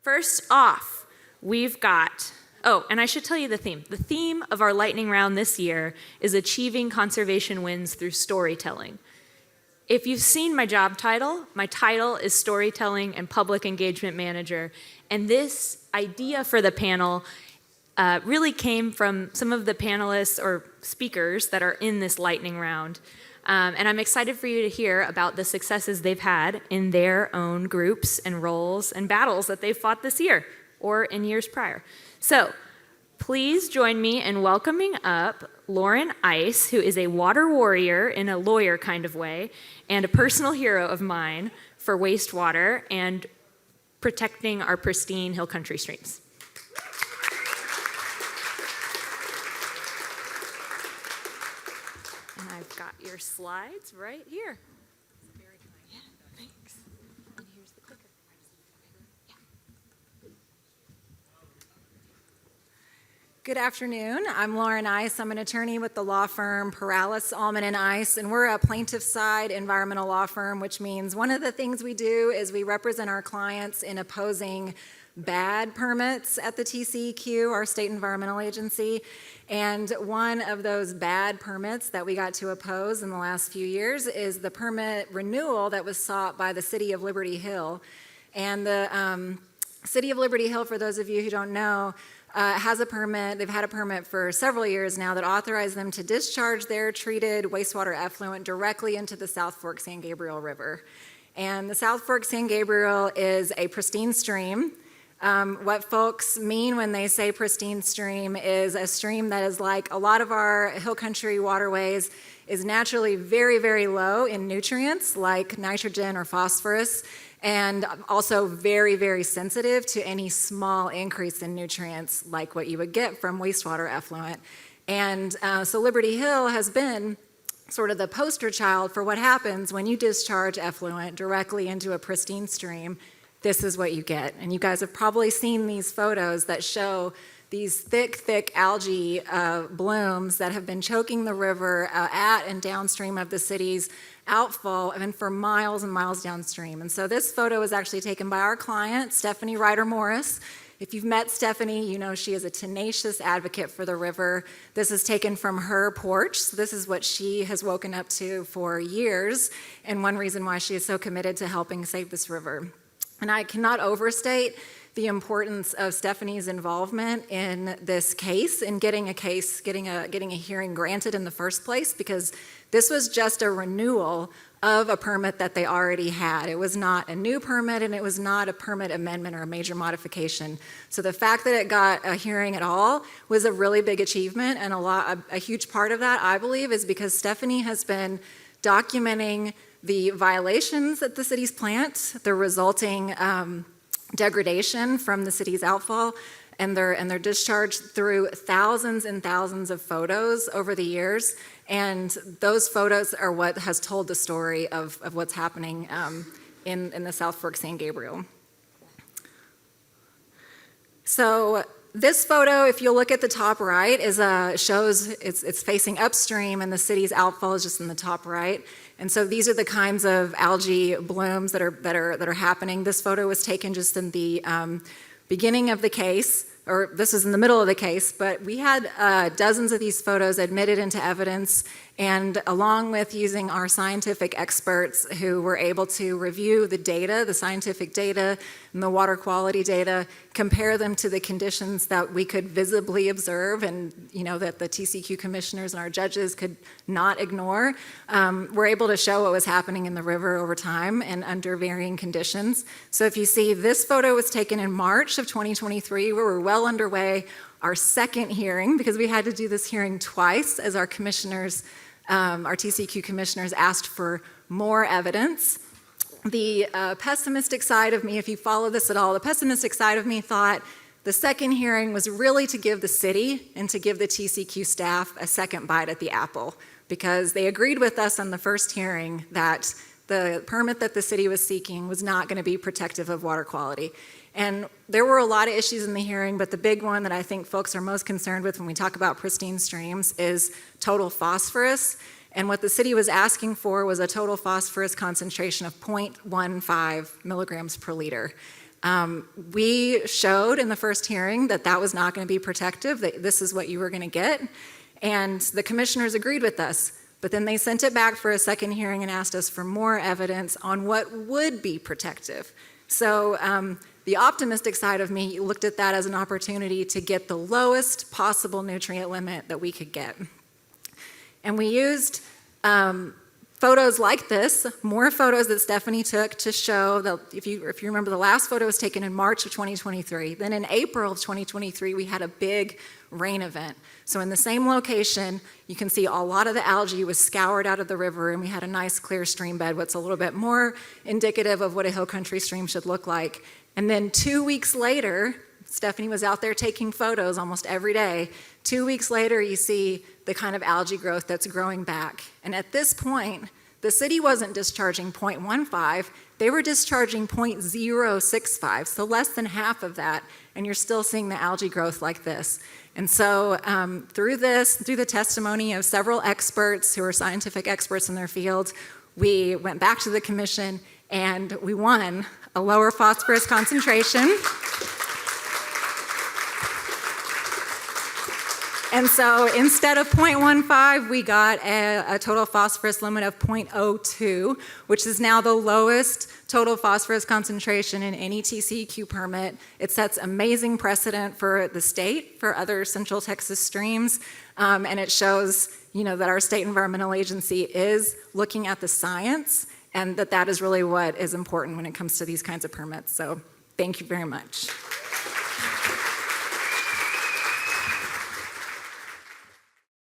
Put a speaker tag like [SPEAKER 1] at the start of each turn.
[SPEAKER 1] First off, we've got, and I should tell you the theme. The theme of our lightning round this year is achieving conservation wins through storytelling. If you've seen my job title, my title is Storytelling and Public Engagement Manager. And this idea for the panel really came from some of the panelists or speakers that are in this lightning round. And I'm excited for you to hear about the successes they've had in their own groups and roles and battles that they've fought this year or in years prior. So please join me in welcoming up Allmon Ice, who is a water warrior in a lawyer kind of way, and a personal hero of mine for wastewater and protecting our pristine hill country streams. And I've got your slides right here. Yeah, thanks. And here's the clicker.
[SPEAKER 2] Good afternoon. I'm Allmon Ice. I'm an attorney with the law firm Perales, Allmon Ice, and we're a plaintiff side environmental law firm, which means one of the things we do is we represent our clients in opposing bad permits at the TCEQ, our state environmental agency. And one of those bad permits that we got to oppose in the last few years is the permit renewal that was sought by the city of Liberty Hill. And the city of Liberty Hill, for those of you who don't know, has a permit. They've had a permit for several years now that authorized them to discharge their treated wastewater effluent directly into the South San Gabriel River. And the South San Gabriel is a pristine stream. What folks mean when they say pristine stream is a stream that is like a lot of our hill country waterways, is naturally very, very low in nutrients like nitrogen or phosphorus, and also very, very sensitive to any small increase in nutrients like what you would get from wastewater effluent. And so Liberty Hill has been sort of the poster child for what happens when you discharge effluent directly into a pristine stream. This is what you get. And you guys have probably seen these photos that show these thick algae blooms that have been choking the river at and downstream of the city's outfall and for miles and miles downstream. And so this photo was actually taken by our client, Stephanie Ryder Morris. If you've met Stephanie, you know she is a tenacious advocate for the river. This is taken from her porch. So this is what she has woken up to for years, and one reason why she is so committed to helping save this river. And I cannot overstate the importance of Stephanie's involvement in this case, in getting a hearing granted in the first place, because this was just a renewal of a permit that they already had. It was not a new permit, and it was not a permit amendment or a major modification. So the fact that it got a hearing at all was a really big achievement, and a huge part of that, I believe, is because Stephanie has been documenting the violations at the city's plant, the resulting degradation from the city's outfall, and their discharge through thousands and thousands of photos over the years. And those photos are what has told the story of what's happening in the South San Gabriel. So this photo, if you look at the top right, shows it's facing upstream, and the city's outfall is just in the top right. And so these are the kinds of algae blooms that are happening. This photo was taken just in the beginning of the case, or this was in the middle of the case, but we had dozens of these photos admitted into evidence, and along with using our scientific experts who were able to review the data, the scientific data and the water quality data, compare them to the conditions that we could visibly observe and that the TCEQ commissioners and our judges could not ignore, we're able to show what was happening in the river over time and under varying conditions. So if you see, this photo was taken in March of 2023, where we're well underway our second hearing, because we had to do this hearing twice as our commissioners, our TCEQ commissioners asked for more evidence. The pessimistic side of me, if you follow this at all, the pessimistic side of me thought the second hearing was really to give the city and to give the TCEQ staff a second bite at the apple, because they agreed with us on the first hearing that the permit that the city was seeking was not going to be protective of water quality. And there were a lot of issues in the hearing, but the big one that I think folks are most concerned with when we talk about pristine streams is total phosphorus. And what the city was asking for was a total phosphorus concentration of 0.15 milligrams per liter. We showed in the first hearing that that was not going to be protective, that this is what you were going to get, and the commissioners agreed with us. But then they sent it back for a second hearing and asked us for more evidence on what would be protective. So the optimistic side of me looked at that as an opportunity to get the lowest possible nutrient limit that we could get. And we used photos like this, more photos that Stephanie took to show that, if you remember, the last photo was taken in March of 2023. Then in April of 2023, we had a big rain event. So in the same location, you can see a lot of the algae was scoured out of the river, and we had a nice clear stream bed, what's a little bit more indicative of what a hill country stream should look like. And then 2 weeks later, Stephanie was out there taking photos almost every day. 2 weeks later, you see the kind of algae growth that's growing back. And at this point, the city wasn't discharging 0.15, they were discharging 0.065, so less than half of that, and you're still seeing the algae growth like this. And so through the testimony of several experts who are scientific experts in their field, we went back to the commission and we won a lower phosphorus concentration. And so instead of 0.15, we got a total phosphorus limit of 0.02, which is now the lowest total phosphorus concentration in any TCEQ permit. It sets amazing precedent for the state, for other Central Texas streams, and it shows, that our state environmental agency is looking at the science, and that is really what is important when it comes to these kinds of permits. So thank you very much.